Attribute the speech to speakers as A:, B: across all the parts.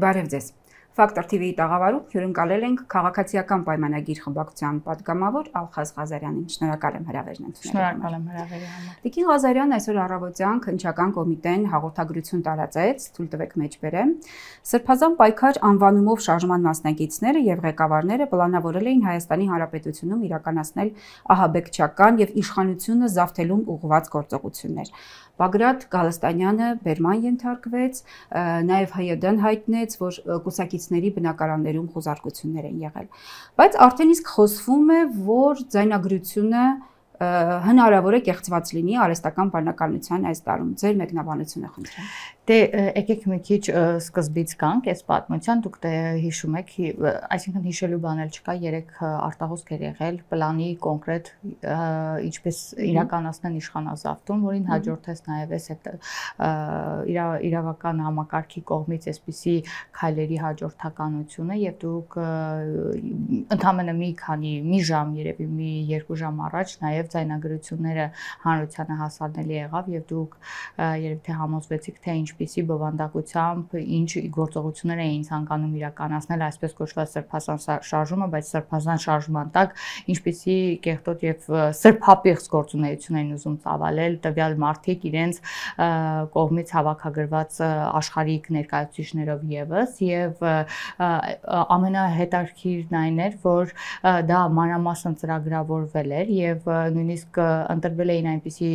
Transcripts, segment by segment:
A: Բարև ձեզ։ Ֆակտոր TV-ի տաղավարում հյուրընկալել ենք քաղաքացիական պայմանագիր խմբակցության պատգամավոր Ալխազ Ղազարյանին։ Շնորհակալ եմ հրավերն ընդունելու համար։
B: Շնորհակալ եմ հրավերի համար։
A: Տիկին Ղազարյանն այսօր առավոտյան քննչական կոմիտեն հաղորդագրություն տարածեց, թույլ տվեք մեջբերեմ։ Սրբազան պայքար անվանումով շարժման մասնակիցները եւ ղեկավարները պլանավորել էին Հայաստանի Հանրապետությունում իրականացնել ահաբեկչական եւ իշխանությունը զավթելուն ուղղված գործողություններ։ Բագրատ Գալստանյանը բերման ենթարկվեց, նաև ՀՅԴ-ն հայտնեց, որ կուսակիցների բնակարաններում խոզարկություններ են եղել։ Բայց արդեն իսկ խոսվում է, որ ձայնագրությունը հնարավոր է կեղծված լինի արհեստական բանականության այս տարում։ Ձեր մեկնաբանությունը խնդրեմ։
B: Դե եկեք մի քիչ սկզբից գանք այս պատմության, դուք դե հիշում եք, այսինքն հիշելու բան էլ չկա, 3 արտահոսք էր եղել պլանի կոնկրետ ինչպես իրականացնեն իշխանազավթում, որին հաջորդեց նաև այս իրավական համակարգի կողմից այսպիսի քայլերի հաջորդականությունը եւ դուք ընդամենը մի ժամ երևի մի 2 ժամ առաջ նաև ձայնագրությունները հանրությանը հասանելի եղավ եւ դուք երևի թե համոզվեցիք թե ինչպիսի բովանդակությամբ ինչ գործողություններ էին ցանկանում իրականացնել այսպես կոչված սրբազան շարժումը, բայց սրբազան շարժման տակ ինչպիսի կեղտոտ եւ սրբապիղծ գործունեություն են ուզում ծավալել տվյալ մարդիկ իրենց կողմից հավաքագրված աշխարհիկ ներկայացուցիչներով եւս եւ ամենահետաքրքիրն այն էր, որ դա մանրամասն ծրագրավորվել էր եւ նույնիսկ ընտրվել էին այնպիսի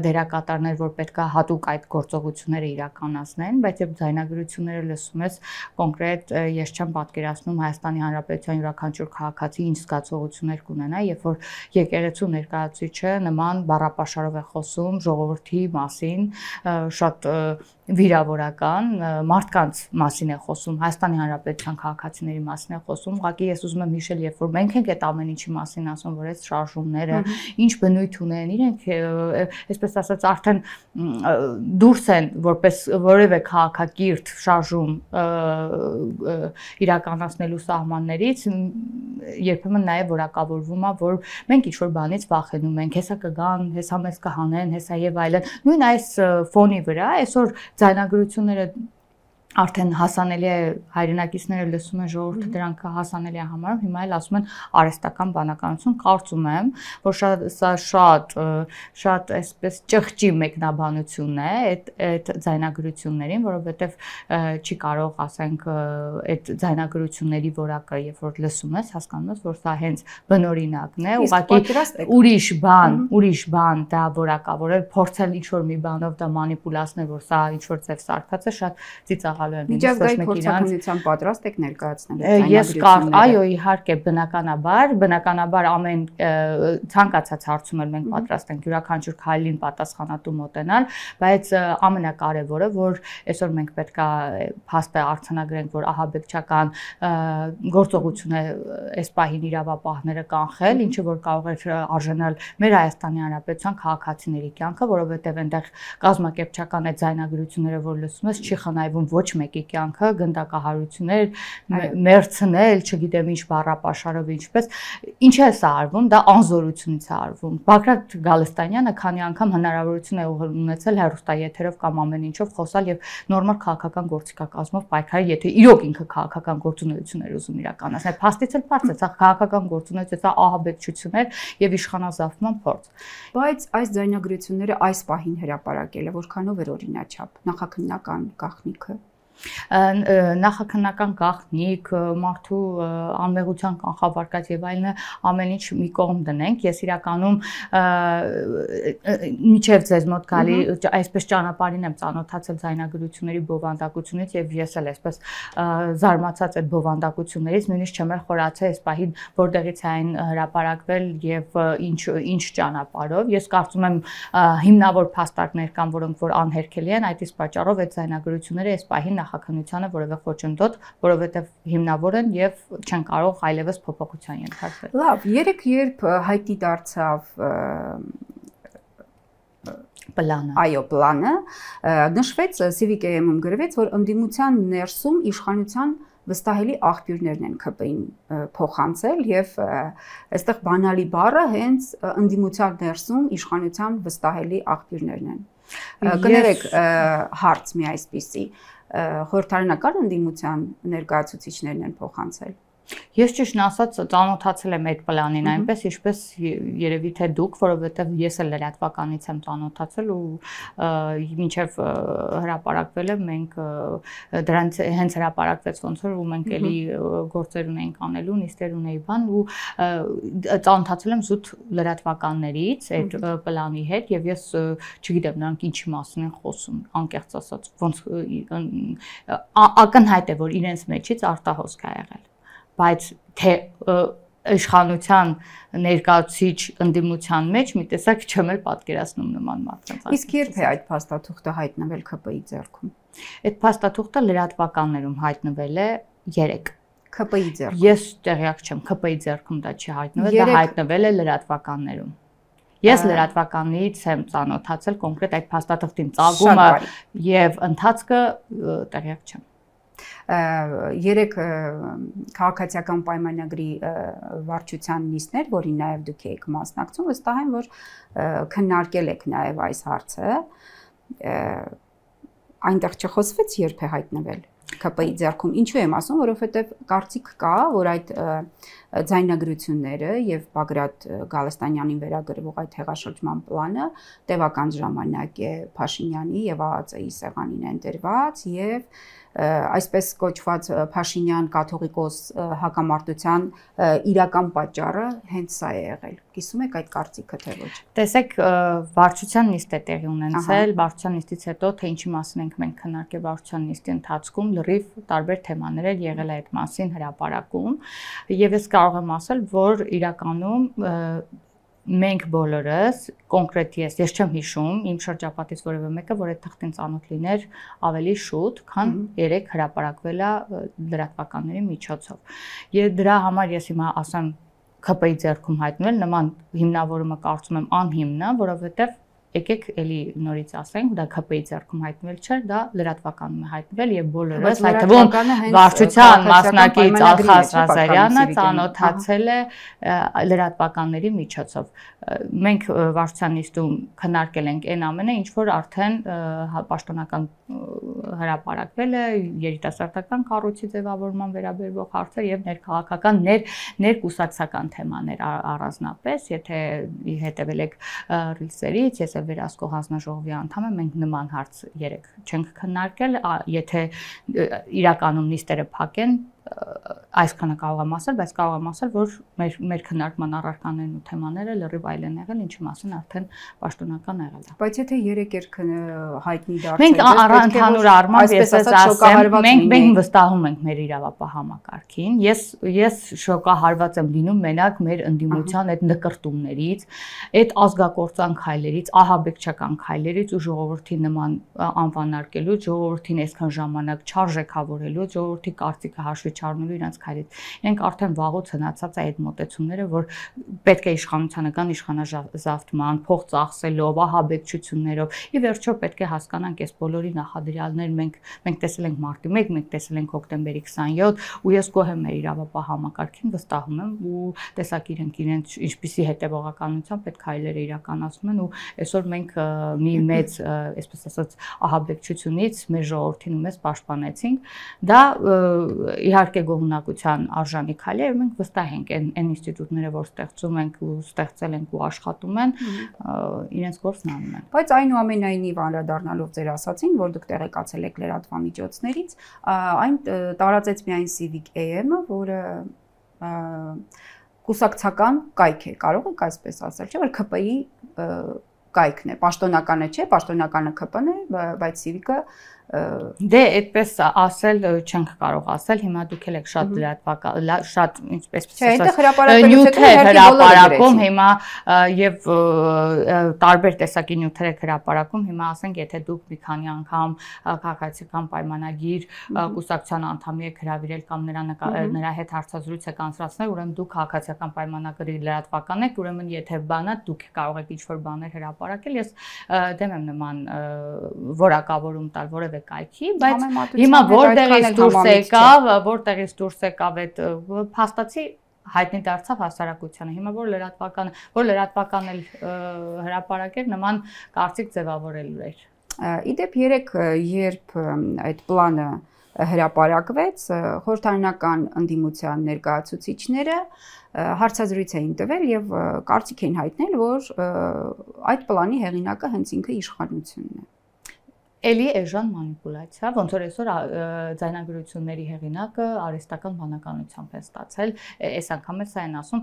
B: դերակատարներ, որ պետք է հատուկ այդ գործողությունները իրականացնեն, բայց երբ ձայնագրությունները լսում ես կոնկրետ ես չեմ պատկերացնում Հայաստանի Հանրապետության յուրաքանչյուր քաղաքացի ինչ զգացողություններ կունենա, երբ որ եկեղեցու ներկայացուցիչը նման բառապաշարով է խոսում ժողովրդի մասին, շատ վիրավորական մարդկանց մասին է խոսում, Հայաստանի Հանրապետության քաղաքացիների մասին է խոսում, ուղղակի ես ուզում եմ հիշել, երբ որ մենք ենք այդ ամեն ինչի մասին ասում, որ այս շարժումները ինչ բնույթ ունեն, իրենք այսպես ասած արդեն դուրս են որպես որևէ քաղաքակիրթ շարժում իրականացնելու սահմաններից, երբեմն նաև որակավորվում է, որ մենք ինչ-որ բանից վախենում ենք, հեսա կգան, հեսա մեզ կհանեն, հեսա եւ այլն։ Նույն այս ֆոնի վրա այսօր ձայնագրությունները արդեն հասանելի է հայրենակիցները լսում են ժողովուրդը դրանք հասանելի է համարում, հիմա էլ ասում են արհեստական բանականություն, կարծում եմ, որ սա շատ այսպես ճղճի մեկնաբանություն է այդ ձայնագրություններին, որովհետև չի կարող ասենք այդ ձայնագրությունների որակը, երբ որ լսում ես, հասկանում ես, որ սա հենց բնօրինակն է, ուղղակի ուրիշ բան դա որակավորել, փորձել ինչ-որ մի բանով դա մանիպուլացնել, որ սա ինչ-որ ձև սարքած է, շատ ծիծաղ
A: Միջազգային փորձառության պատրաստ եք ներկայացնել
B: Ես այո, իհարկե, բնականաբար ամեն ցանկացած հարցում էլ մենք պատրաստ ենք յուրաքանչյուր քայլին պատասխանատու մոտենալ, բայց ամենակարևորը, որ այսօր մենք պետք է փաստը արձանագրենք, որ ահաբեկչական գործողություն է այս պահին իրավապահները կանխել, ինչը որ կարող է արժանալ մեր Հայաստանի Հանրապետության քաղաքացիների կյանքը, որովհետև այնտեղ կազմակերպչական այդ ձայնագրությունները, որ լսում ես, չի խնայվում ոչ մեկի կյանքը, գնդակահարություններ, մերցնել, չգիտեմ ինչ բառապաշարով ինչպես, ինչ է սա արվում, դա անզորությունից է արվում։ Բագրատ Գալստանյանը քանի անգամ հնարավորություն է ունեցել հեռուստաեթերով կամ ամեն ինչով խոսալ եւ նորմալ քաղաքական գործիքակազմով պայքարել, եթե իրոք ինքը քաղաքական գործունեություն էր ուզում իրականացնել։ Փաստից էլ բարձր է, սա քաղաքական գործունեություն, սա ահաբեկչություն էր եւ իշխանազավթման փորձ։
A: Բայց այս ձայնագրությունները այս պահին հրապարակելը որքանով էր օրինաչափ, նախաքննական գաղտնիքը։
B: Նախաքննական գաղտնիք, մարդու անմեղության կանխավարկած եւ այլն ամեն ինչ մի կողմ դնենք, ես իրականում միջև ձեզ մոտ գալի այսպես ճանապարհին եմ ծանոթացել ձայնագրությունների բովանդակությունից եւ ես էլ այսպես զարմացած այդ բովանդակություններից, նույնիսկ չեմ էլ խորացել այս պահին որտեղից է այն հրապարակվել եւ ինչ ճանապարհով։ Ես կարծում եմ հիմնավոր փաստարկներ կան, որոնք որ անհերքելի են, այդ իսկ պատճառով այդ ձայնագրությունները այս պահին նախաքննությանը որևէ խոչընդոտ, որովհետև հիմնավոր են եւ չեն կարող այլևս փոփոխության ենթարկվել։
A: Լավ, երբ հայտի դարձավ
B: պլանը։
A: Այո, պլանը նշվեց Civic-ում գրվեց, որ ընդդիմության ներսում իշխանության վստահելի աղբյուրներն են ԿՊ-ին փոխանցել եւ այստեղ բանալի բառը հենց ընդդիմության ներսում իշխանության վստահելի աղբյուրներն են։ Կներեք հարց մի այսպիսի խորհրդարանական ընդդիմության ներկայացուցիչներն են փոխանցել։
B: Ես ճիշտն ասած ծանոթացել եմ այդ պլանին այնպես ինչպես երևի թե դուք, որովհետև ես էլ լրատվականից եմ ծանոթացել ու մինչև հրապարակվել եմ մենք դրանց հենց հրապարակվեց ոնց որ ու մենք էլի գործեր ունենք անելու, նիստեր ունեի բան ու ծանոթացել եմ զուտ լրատվականներից այդ պլանի հետ եւ ես չգիտեմ նրանք ինչի մասին են խոսում, անկեղծ ասած ոնց ակնհայտ է որ իրենց մեջից արտահոսք է եղել բայց թե իշխանության ներկայացուցիչ ընդդիմության մեջ մի տեսակ չեմ էլ պատկերացնում նման մարդկանց։
A: Իսկ երբ է այդ փաստաթուղթը հայտնվել ՔՊ-ի ձեռքում։
B: Այդ փաստաթուղթը լրատվականներում հայտնվել է 3
A: ՔՊ-ի ձեռքում։
B: Ես տեղյակ չեմ, ՔՊ-ի ձեռքում դա չի հայտնվել, դա հայտնվել է լրատվականներում։ Ես լրատվականից եմ ծանոթացել կոնկրետ այդ փաստաթղթին ծագումը եւ ընթացքը տեղյակ չեմ։
A: 3 քաղաքացիական պայմանագրի վարչության նիստներ, որին նաև դուք եք մասնակցում, վստահ եմ, որ քննարկել եք նաև այս հարցը, այնտեղ չխոսվեց երբ է հայտնվել ՔՊ-ի ձեռքում։ Ինչու եմ ասում, որովհետև կարծիք կա, որ այդ ձայնագրությունները եւ Բագրատ Գալստանյանին վերագրվող այդ հեղաշրջման պլանը տևական ժամանակ է Փաշինյանի եւ ԱԱԾ-ի սեղանին ընտրված եւ այսպես կոչված Փաշինյան կաթողիկոս հակամարտության իրական պատճառը հենց սա է եղել։ Կիսում եք այդ կարծիքը թե ոչ։
B: Տեսեք, վարչության նիստ է տեղի ունեցել, վարչության նիստից հետո թե ինչի մասին ենք մենք քննարկել վարչության նիստի ընթացքում, լրիվ տարբեր թեմաներ էլ եղել է այդ մասին հրապարակում, եւ ես կարող եմ ասել, որ իրականում մենք բոլորս կոնկրետ ես չեմ հիշում իմ շրջապատից որևէ մեկը, որ այդ թղթին ծանոթ լիներ ավելի շուտ, քան 3 հրապարակվել է լրատվականների միջոցով։ Եվ դրա համար ես հիմա ասեմ ՔՊ-ի ձեռքում հայտնվել, նման հիմնավորումը կարծում եմ անհիմն է, որովհետև եկեք էլի նորից ասենք, դա ՔՊ-ի ձեռքում հայտնվել չէր, դա լրատվականում է հայտնվել եւ բոլորս այդ թվում վարչության մասնակից Ալխաս Ղազարյանը ծանոթացել է լրատվականների միջոցով։ Մենք վարչության նիստում քննարկել ենք այն ամենը, ինչ որ արդեն պաշտոնական հրապարակվել է երիտասարդական կառույցի ձևավորման վերաբերող հարցեր եւ ներքաղաքական ներկուսակցական թեմաներ առանձնապես, եթե հետեւել եք ռիլսերից, ես վերահսկող հանձնաժողովի անդամ եմ, մենք նման հարց 3 չենք քննարկել, եթե իրականում նիստերը փակեն այսքանը կարող եմ ասել, բայց կարող եմ ասել, որ մեր քննարկման առարկաներն ու թեմաները լրիվ այլ են եղել, ինչի մասին արդեն պաշտոնական եղել է։
A: Բայց եթե 3 երկ հայտնի դարձել,
B: մենք ընդհանուր առմամբ ես ասեմ, մենք վստահում ենք մեր իրավապահ համակարգին։ Ես շոկահարված եմ լինում մենակ մեր ընդդիմության այդ նկրտումներից, այդ ազգակործան քայլերից, ահաբեկչական քայլերից ու ժողովրդի նման անվանարկելու, ժողովրդին այսքան ժամանակ չարժեքավորելու, ժողովրդի կարծիքը հաշվի չառնելու իրենց քայլից։ Իրենք արդեն վաղուց հնացած է այդ մոտեցումները, որ պետք է իշխանությանը կան իշխանազավթման, փող ծախսելով, ահաբեկչություններով։ Ի վերջո պետք է հասկանանք այս բոլորի նախադրյալներ մենք տեսել ենք մարտի 1, մենք տեսել ենք հոկտեմբերի 27, ու ես գոհ եմ մեր իրավապահ համակարգին, վստահում եմ ու տեսակ իրենց ինչպիսի հետևողականությամբ այդ քայլերը իրականացնում են ու այսօր մենք մի մեծ, այսպես ասած, ահաբեկչությունից մեր ժողովրդին ու մեզ պաշտպանեցինք։ Դա իհարկե գոհունակության արժանի քայլ է, մենք վստահ ենք այն ինստիտուտները, որ ստեղծում ենք ու ստեղծել ենք ու աշխատում են, իրենց գործն անում են։
A: Բայց այնուամենայնիվ անդրադառնալով ձեր ասացին, որ դուք տեղեկացել եք լրատվամիջոցներից, այն տարածեց միայն Civic AM-ը, որը կուսակցական կայք է, կարող եք այսպես ասել, չէ՞ որ ՔՊ-ի կայքն է, պաշտոնականը չէ, պաշտոնականը ՔՊ-ն է, բայց Civic-ը
B: դե այդպես ասել չենք կարող ասել, հիմա դուք եք շատ լրատվական, շատ ինչպես հրապարակում հիմա եւ տարբեր տեսակի նյութեր եք հրապարակում, հիմա ասենք, եթե դուք մի քանի անգամ քաղաքացիական պայմանագիր կուսակցության անդամի եք հրավիրել կամ նրա հետ հարցազրույց եք անցկացնել, ուրեմն դուք քաղաքացիական պայմանագրի լրատվական եք, ուրեմն եթե բանա դուք կարող եք ինչ-որ բաներ հրապարակել, ես դեմ եմ նման որակավորում տալ որևէ կայքի, բայց հիմա որտեղից դուրս եկավ այդ փաստացի հայտնի դարձավ հասարակությանը։ Հիմա որ լրատվական էլ հրապարակեր նման կարծիք ձևավորելու էր։
A: Իդեպ երեք երբ այդ պլանը հրապարակվեց, խորհրդարանական ընդդիմության ներկայացուցիչները հարցազրույց էին տվել եւ կարծիք էին հայտնել, որ այդ պլանի հեղինակը հենց ինքը իշխանությունն է։
B: Էլի էժան մանիպուլյացիա, ոնց որ այսօր ձայնագրությունների հեղինակը արհեստական բանականությամբ է ստացել, այս անգամ էլ սա են ասում,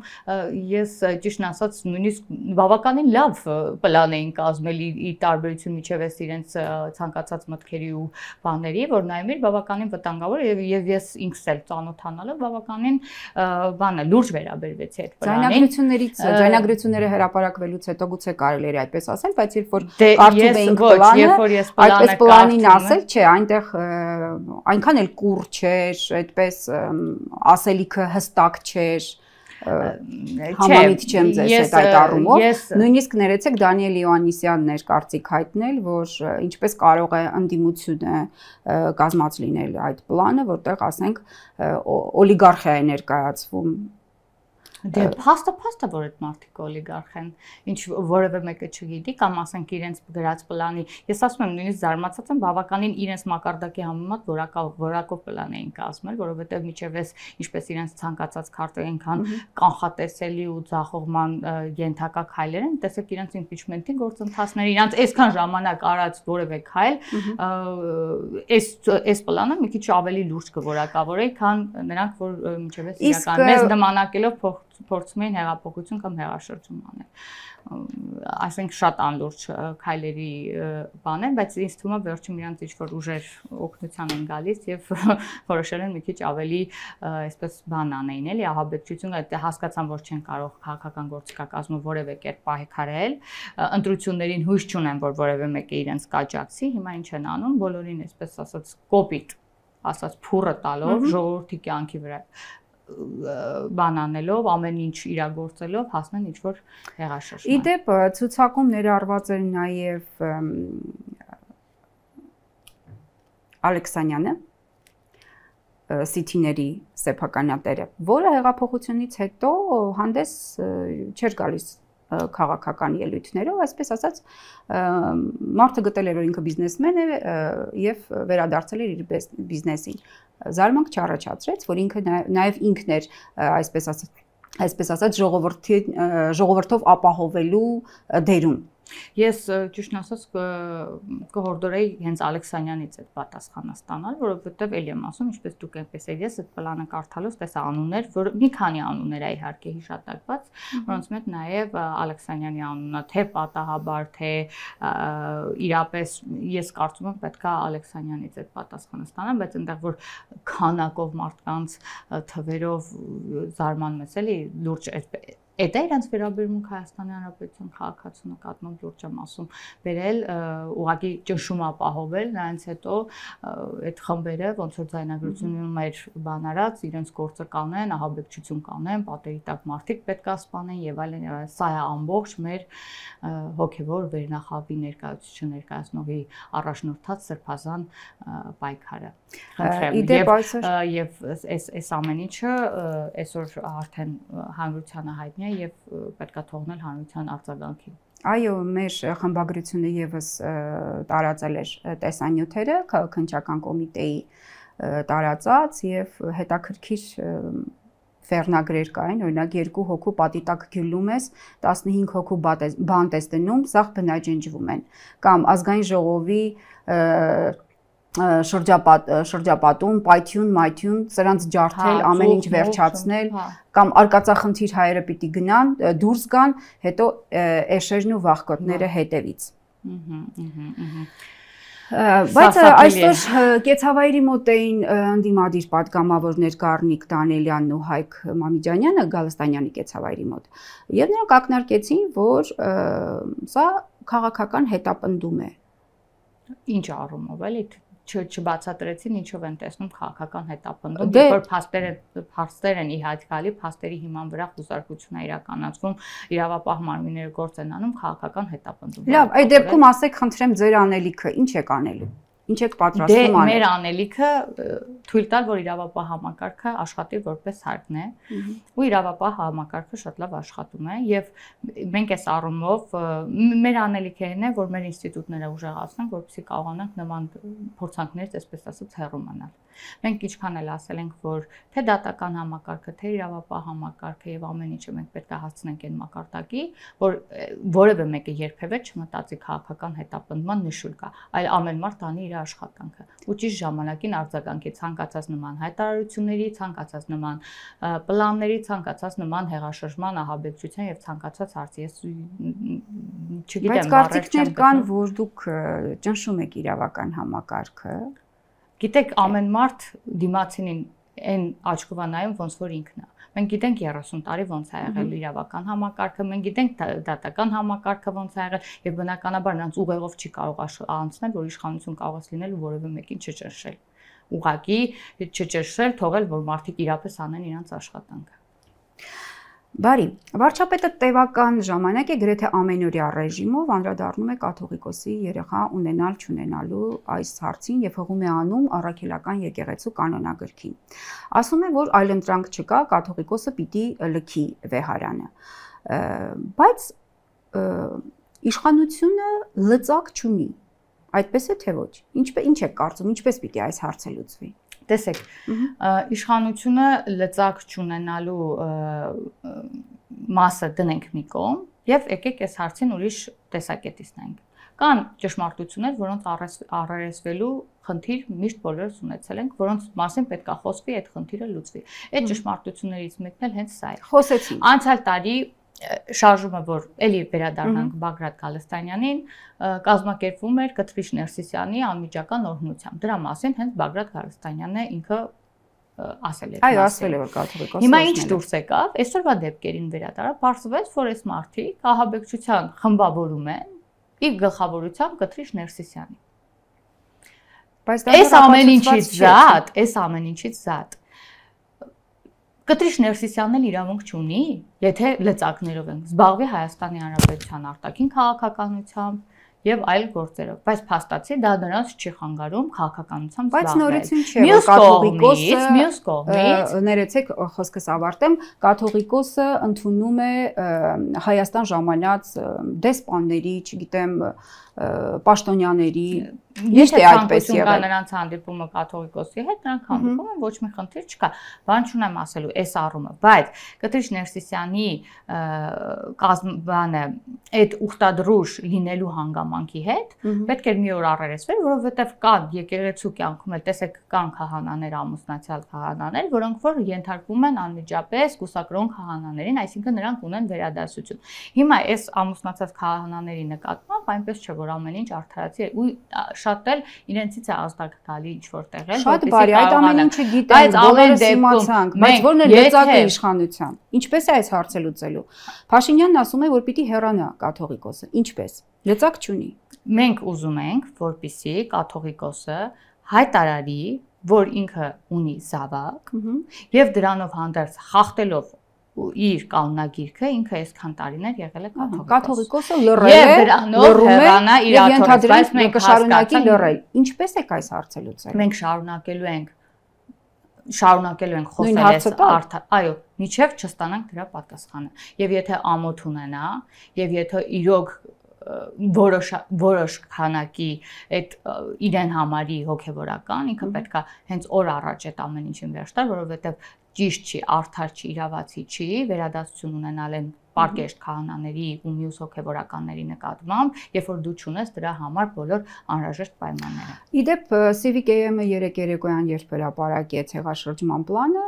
B: ես ճիշտն ասած նույնիսկ բավականին լավ պլան էին կազմել ի տարբերություն միջևս իրենց ցանկացած մտքերի ու բաների, որ նայում էր բավականին վտանգավոր եւ ես ինքս էլ ծանոթանալով բավականին բանը լուրջ վերաբերվեցի այդ պլանին։
A: Ձայնագրությունները հրապարակվելուց հետո գուցե կարելի էր այդպես ասել, բայց երբ որ կարդում էինք պլանը, այս պլանին ասել, չէ, այնտեղ այնքան էլ կուռ չէր, այդպես ասելիքը հստակ չէր, համամիտ չեմ ձեզ այդ առումով, նույնիսկ ներեցեք Դանիել Իոաննիսյանն էր կարծիք հայտնել, որ ինչպես կարող է ընդդիմությունը կազմած լինել այդ պլանը, որտեղ ասենք օլիգարխիա է ներկայացվում։
B: Դե փաստը որ այդ մարդիկ օլիգարխ են, ինչ որևէ մեկը չգիտի կամ ասենք իրենց գրած պլանի, ես ասում եմ նույնիսկ զարմացած եմ բավականին իրենց մակարդակի համեմատ որակով պլան էին կազմել, որովհետև միջևս ինչպես իրենց ցանկացած քարտը այնքան կանխատեսելի ու ձախողման ենթակա քայլեր են, տեսեք իրենց իմպիչմենտի գործընթացները, իրենց այսքան ժամանակ արած որևէ քայլ, այս պլանը մի քիչ ավելի լուրջ կորակավորեի, քան նրանք, որ միջևս իրական մեզ նմանակելով փորձում էին հեղափոխություն կամ հեղաշրջում անել։ Այսինքն շատ անլուրջ քայլերի բան են, բայց ինձ թվում է վերջում իրանց ինչ-որ ուժեր օգնության են գալիս եւ որոշել են մի քիչ ավելի այսպես բան անեին, էլի ահաբեկչություն, այդ հասկացան, որ չեն կարող քաղաքական գործիքակազմը որևէ կերպ պահեքարել, ընտրություններին հույս չունեն, որ որևէ մեկը իրենց կաջակցի, հիմա ինչ են անում, բոլորին այսպես ասած կոպիտ ասած փուրը տալով ժողովրդի կյանքի վրա բան անելով, ամեն ինչ իրագործելով հասնեն ինչ-որ հեղաշրջման։
A: Իդեպ ցուցակում ներառված էր նաև Ալեքսանյանը, Սիթիների սեփականատերը, որը հեղափոխությունից հետո հանդես չէր գալիս քաղաքական ելույթներով, այսպես ասած, մարդը գտել էր, որ ինքը բիզնեսմեն է եւ վերադարձել էր իր բիզնեսին։ Զարմանք չառաջացրեց, որ ինքը նաեւ ինքն էր, այսպես ասած, ժողովրդով ապահովելու դերում։
B: Ես ճիշտն ասած կհորդորեի հենց Ալեքսանյանից այդ պատասխանը ստանալ, որովհետև էլի եմ ասում, ինչպես դուք այնպես էլ ես այդ պլանը կարդալուց տեսա անուններ, որ մի քանի անուններ է իհարկե հիշատակված, որոնց մեջ նաև Ալեքսանյանի անունը, թե պատահաբար, թե իրապես ես կարծում եմ պետքա Ալեքսանյանից այդ պատասխանը ստանալ, բայց այնտեղ որ քանակով մարդկանց թվերով զարմանում ես էլի լուրջ Էդ է իրանց վերաբերմունք Հայաստանի Հանրապետության քաղաքացու նկատմամբ լուրջ եմ ասում, բերել ուղղակի ճնշում ապահովել, նրանց հետո այդ խմբերը ոնց որ ձայնագրությունում էր բան արած, իրենց գործը կանեն, ահաբեկչություն կանեն, պատերի տակ մարդիկ պետք է սպանեն եւ այլն, սա է ամբողջ մեր հոգեվոր վերնախավի ներկայացուցիչ ներկայացնողի առաջնորդած սրբազան պայքարը։ Խնդրեմ եւ այս ամեն ինչը այսօր արդեն հանրությանը հայտնի եւ պետքա թողնել հանրության արձագանքին։
A: Այո, մեր խմբագրությունը եւս տարածել էր տեսանյութերը քննչական կոմիտեի տարածած եւ հետաքրքիր վերնագրեր կային, օրինակ 2 հոգու պատի տակ գյուլում ես, 15 հոգու բանտ ես դնում, սաղ բնաջնջվում են, կամ ազգային ժողովի շրջապատում, պայթյուն, մայթյուն, սրանց ջարդել, ամեն ինչ վերջացնել, կամ արկածախնդիր հայերը պիտի գնան, դուրս գան, հետո էշերն ու վախկոտները հետևից։ Բայց այսօր Կեցավայրի մոտ էին ընդդիմադիր պատգամավորներ Գառնիկ Դանիելյանն ու Հայկ Մամիջանյանը Գալստանյանի Կեցավայրի մոտ, եւ նրանք ակնարկեցին, որ սա քաղաքական հետապնդում է։
B: Ինչ առումով էլի չբացատրեցին ինչով են տեսնում քաղաքական հետապնդում, երբ որ փաստեր են իհայտ գալի, փաստերի հիման վրա խուսարկություն է իրականացվում, իրավապահ մարմինները գործ են անում քաղաքական հետապնդում։
A: Լավ, այդ դեպքում ասեք, խնդրեմ ձեր անելիքը, ինչ եք անելու։ Ինչ եք պատրաստում անել։
B: Մեր անելիքը թույլ տալ, որ իրավապահ համակարգը աշխատի որպես հարկն է, ու իրավապահ համակարգը շատ լավ աշխատում է եւ մենք այս առումով մեր անելիքն է, որ մեր ինստիտուտները ուժեղացնենք, որպեսզի կարողանանք նման փորձանքներից, այսպես ասած, հեռու մնալ։ Մենք ինչքան էլ ասել ենք, որ թե դատական համակարգը, թե իրավապահ համակարգը եւ ամեն ինչը մենք պետք է հասցնենք այն մակարդակի, որ որևէ մեկը երբևէ չմտածի քաղաքական հետապնդման նշույլ կա, այլ ամեն մարդ անի իր աշխատանքը ու ճիշտ ժամանակին արձագանքի ցանկացած նման հայտարարությունների, ցանկացած նման պլանների, ցանկացած նման հեղաշրջման, ահաբեկչության եւ ցանկացած հարցի։ Ես չգիտեմ,
A: բայց կարծիքներ կան, որ դուք ճնշում եք իրավական համակարգը։
B: Գիտեք, ամեն մարդ դիմացինին այն աչքով է նայում, ոնց որ ինքն է։ Մենք գիտենք 30 տարի ոնց է եղել իրավական համակարգը, մենք գիտենք դատական համակարգը ոնց է եղել եւ բնականաբար նրանց ուղեղով չի կարող անցնել, որ իշխանություն կարող է լինել ու որևէ մեկին չճնշել։ Ուղղակի չճնշել, թողել, որ մարդիկ իրապես անեն իրենց աշխատանքը։
A: Բարի, վարչապետը տևական ժամանակ է գրեթե ամենօրյա ռեժիմով անդրադառնում է կաթողիկոսի երեխա ունենալ չունենալու այս հարցին եւ հողում է անում առաքելական եկեղեցու կանոնագրքին։ Ասում է, որ այլընտրանք չկա, կաթողիկոսը պիտի լքի վեհարանը։ Բայց իշխանությունը լծակ չունի։ Այդպես է թե ոչ։ Ինչ եք կարծում, ինչպես պիտի այս հարցը լուծվի։
B: Տեսեք, իշխանությունը լծակ չունենալու մասը դնենք մի կողմ եւ եկեք այս հարցին ուրիշ տեսակետից նայենք։ Կան ճշմարտություններ, որոնց առերեսվելու խնդիր միշտ բոլորս ունեցել ենք, որոնց մասին պետք է խոսվի, այդ խնդիրը լուծվի։ Այդ ճշմարտություններից մեկն էլ հենց սա է։
A: Խոսեցինք։
B: Անցյալ տարի շարժումը, որ էլի վերադառնանք Բագրատ Գալստանյանին, կազմակերպվում էր Կտրիշ Ներսիսյանի անմիջական օրհնությամբ։ Դրա մասին հենց Բագրատ Գալստանյանն է ինքը ասել է։
A: Այո, ասել է, որ կաթողիկոսը։
B: Հիմա ինչ դուրս եկավ, այսօրվա դեպքերին վերադառավ, պարզվեց, որ այս մարդիկ ահաբեկչության խմբավորում են իր գլխավորությամբ Կտրիշ Ներսիսյանի։
A: Բայց դա
B: այս ամեն ինչից զատ Կտրիշ Ներսիսյանն էլ իրավունք չունի, եթե լծակներով են զբաղվի Հայաստանի Հանրապետության արտաքին քաղաքականությամբ եւ այլ գործերով, բայց փաստացի դա նրանց չի խանգարում քաղաքականությամբ զբաղվել։
A: Բայց նորություն չէ, որ կաթողիկոսը
B: մյուս կողմից,
A: ներեցեք խոսքս ավարտեմ, կաթողիկոսը ընդունում է Հայաստան ժամանած դեսպանների, չգիտեմ, պաշտոնյաների,
B: Եթե այդպես եղել նրանց հանդիպումը կաթողիկոսի հետ, նրանք հանդիպում են, ոչ մի խնդիր չկա։ Բան չունեմ ասելու այս առումը, բայց Կտրիշ Ներսիսյանի կազմբանը այդ ուխտադրուժ լինելու հանգամանքի հետ պետք է մի օր առերեսվեր, որովհետև կան եկեղեցու կյանքում էլ տեսեք կան քահանաներ, ամուսնացյալ քահանաներ, որոնք որ ենթարկվում են անմիջապես կուսակրոն քահանաներին, այսինքն նրանք ունեն վերադասություն։ Հիմա այս ամուսնացած քահանաների նկատմամբ այնպես չէ, որ ամեն ինչ արդարացի է ու շատ էլ իրենցից է ազդակ գալի ինչ-որ տեղեր,
A: շատ բարի, այդ ամեն ինչը գիտենք, բոլորս իմացանք, բայց որն է լծակը իշխանության։ Ինչպես է այս հարցը լուծելու։ Փաշինյանն ասում է, որ պիտի հեռանա կաթողիկոսը։ Ինչպես։ Լծակ չունի։
B: Մենք ուզում ենք, որպեսզի կաթողիկոսը հայտարարի, որ ինքը ունի զավակ եւ դրանով հանդերձ խախտելով իր կանոնագիրքը ինքը այսքան տարիներ եղել է
A: կաթողիկոսը լռում է եւ ենթադրենք մենք կշարունակի լռել։ Ինչպես է այս հարցը լուծել։
B: Մենք շարունակելու ենք խոսել այս այո, միջև չստանանք դրա պատասխանը։ Եվ եթե ամոթ ունենա, եւ եթե իրոք որոշ քանակի այդ իրեն համարի հոգեվորական, ինքը պետքա հենց օր առաջ այդ ամեն ինչին վերջ տալ, որովհետեւ ճիշտ չի, արդար չի, իրավացի չի, վերադասություն ունենալ են պարկեշտ քահանաների ու մյուս հոգևորականների նկատմամբ, երբ որ դու չունես դրա համար բոլոր անհրաժեշտ պայմանները։
A: Իդեպ Civic AM-ը երեկոյան երբ հրապարակեց հեղաշրջման պլանը,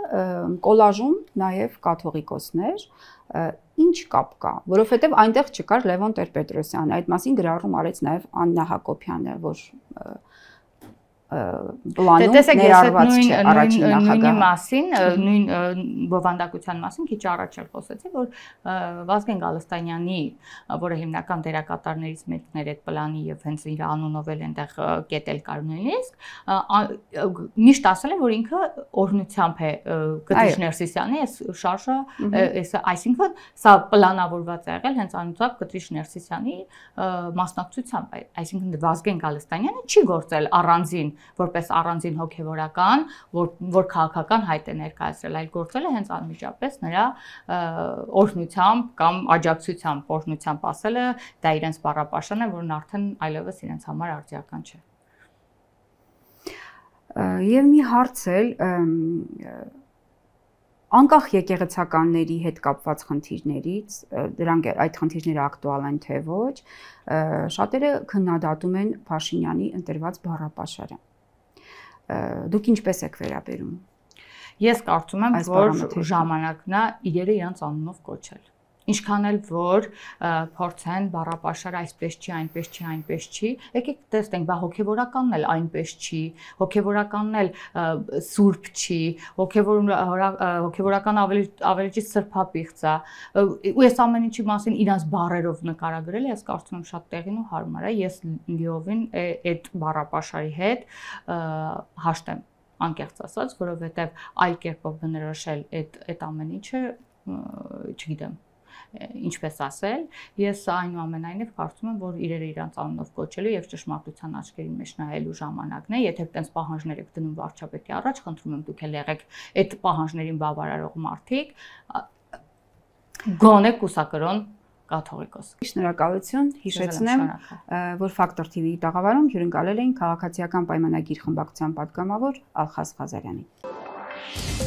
A: կոլաժում նաև կաթողիկոսներ, ինչ կապ կա, որովհետև այնտեղ չկար Լևոն Տեր-Պետրոսյանը, այդ մասին գրառում արեց նաև Աննա Հակոբյանը, որ պլանում ներառված չէ առաջին նախագահը։
B: Նույնի մասին, նույն բովանդակության մասին քիչ առաջ էլ խոսեցի, որ Վազգեն Գալստանյանի, որը հիմնական դերակատարներից մեկն էր այդ պլանի եւ հենց իր անունով էլ այնտեղ կետել կար նույնիսկ, միշտ ասել է, որ ինքը օրհնությամբ է Կտրիշ Ներսիսյանի այս շարժը, այսինքն սա պլանավորված է եղել հենց անուծակ Կտրիշ Ներսիսյանի մասնակցությամբ, այսինքն Վազգեն Գալստանյանը չի գործել առանձին որպես առանձին հոգևորական, որ քաղաքական հայտ է ներկայացրել, այլ գործել է հենց անմիջապես նրա օրհնությամբ կամ աջակցությամբ, օրհնությամբ ասելը դա իրենց բառապաշտն է, որն արդեն այլևս իրենց համար արդիական չէ։
A: Եվ մի հարց էլ անկախ եկեղեցականների հետ կապված խնդիրներից, դրանք այդ խնդիրները ակտուալ են թե ոչ, շատերը քննադատում են Փաշինյանի ընտրված բառապաշարը։ Դուք ինչպես եք վերաբերում։
B: Ես կարծում եմ, որ ժամանակն է իրերը իրանց անունով կոչել։ Ինչքան էլ որ փորձեն բառապաշարը այսպես չի, այնպես չի, այնպես չի, եկեք տեսնենք, բա հոգևորականն էլ այնպես չի, հոգևորականն էլ սուրբ չի, հոգևորական ավելի ճիշտ սրբապիղծ է։ Ու ես ամեն ինչի մասին իրանց բառերով նկարագրել ես կարծում եմ շատ տեղին ու հարմար է։ Ես լիովին այդ բառապաշարի հետ հաշտ եմ անկեղծ ասած, որովհետև այլ կերպով բնորոշել այդ ամեն ինչը, չգիտեմ ինչպես ասել, ես այնուամենայնիվ կարծում եմ, որ իրերը իրանց անունով կոչելու եւ ճշմարտության աչքերի մեջ նայելու ժամանակն է, եթե այդպես պահանջներ եք դնում վարչապետի առաջ, խնդրում եմ դուք էլ եղեք այդ պահանջներին բավարարող մարդիկ, գոնե կուսակրոն կաթողիկոս։
A: Շնորհակալություն, հիշեցնեմ, որ Factor TV-ի տաղավարում հյուրընկալել էին քաղաքացիական պայմանագիր խմբակցության պատգամավոր Ալխազ Ղազարյանին։